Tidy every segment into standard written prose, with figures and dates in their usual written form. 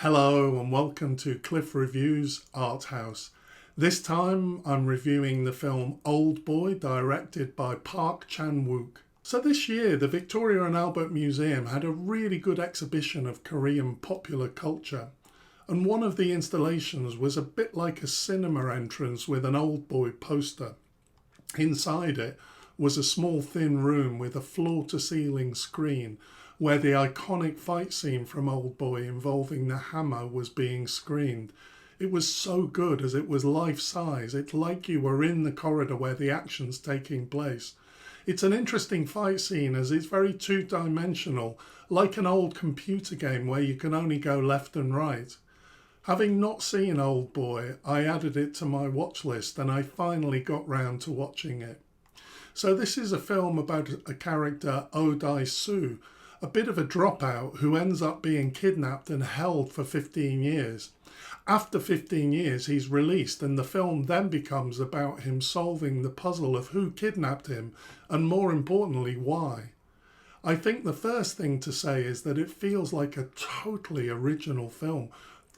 Hello and welcome to Cliff Reviews Art House. This time I'm reviewing the film Oldboy, directed by Park Chan-wook. So this year the Victoria and Albert Museum had a really good exhibition of Korean popular culture, and one of the installations was a bit like a cinema entrance with an Oldboy poster. Inside it was a small thin room with a floor-to-ceiling screen where the iconic fight scene from Oldboy involving the hammer was being screened. It was so good as it was life-size. It's like you were in the corridor where the action's taking place. It's an interesting fight scene as it's very two-dimensional, like an old computer game where you can only go left and right. Having not seen Oldboy, I added it to my watch list and I finally got round to watching it. So this is a film about a character, Oldboy, a bit of a dropout who ends up being kidnapped and held for 15 years. After 15 years he's released, and the film then becomes about him solving the puzzle of who kidnapped him and, more importantly, why. I think the first thing to say is that it feels like a totally original film,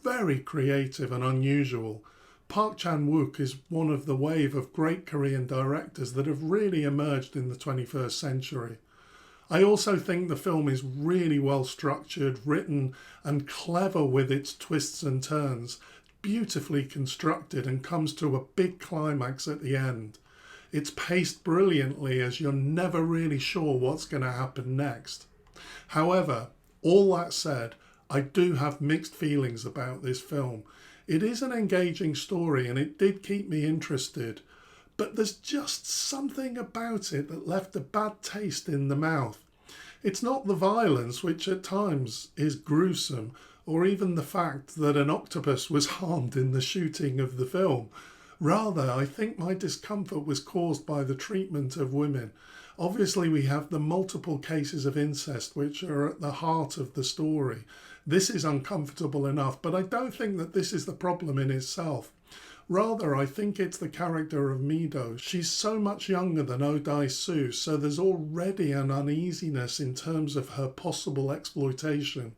very creative and unusual. Park Chan-wook is one of the wave of great Korean directors that have really emerged in the 21st century. I also think the film is really well structured, written and clever with its twists and turns, beautifully constructed, and comes to a big climax at the end. It's paced brilliantly as you're never really sure what's going to happen next. However, all that said, I do have mixed feelings about this film. It is an engaging story and it did keep me interested, but there's just something about it that left a bad taste in the mouth. It's not the violence, which at times is gruesome, or even the fact that an octopus was harmed in the shooting of the film. Rather, I think my discomfort was caused by the treatment of women. Obviously, we have the multiple cases of incest which are at the heart of the story. This is uncomfortable enough, but I don't think that this is the problem in itself. Rather, I think it's the character of Mido. She's so much younger than Oldboy, so there's already an uneasiness in terms of her possible exploitation.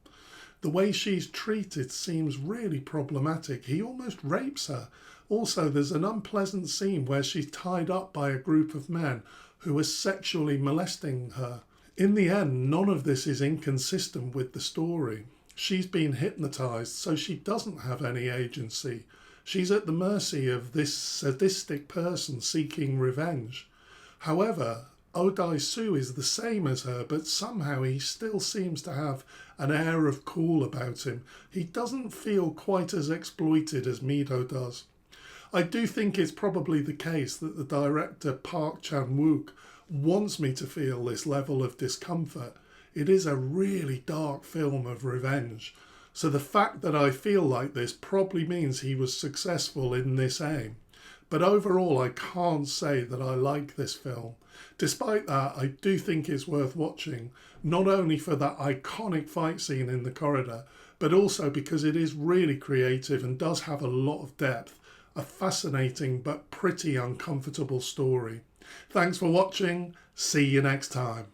The way she's treated seems really problematic. He almost rapes her. Also, there's an unpleasant scene where she's tied up by a group of men who are sexually molesting her. In the end, none of this is inconsistent with the story. She's been hypnotised, so she doesn't have any agency. She's at the mercy of this sadistic person seeking revenge. However, Oldboy is the same as her, but somehow he still seems to have an air of cool about him. He doesn't feel quite as exploited as Mido does. I do think it's probably the case that the director Park Chan-wook wants me to feel this level of discomfort. It is a really dark film of revenge. So the fact that I feel like this probably means he was successful in this aim. But overall, I can't say that I like this film. Despite that, I do think it's worth watching, not only for that iconic fight scene in the corridor, but also because it is really creative and does have a lot of depth. A fascinating but pretty uncomfortable story. Thanks for watching. See you next time.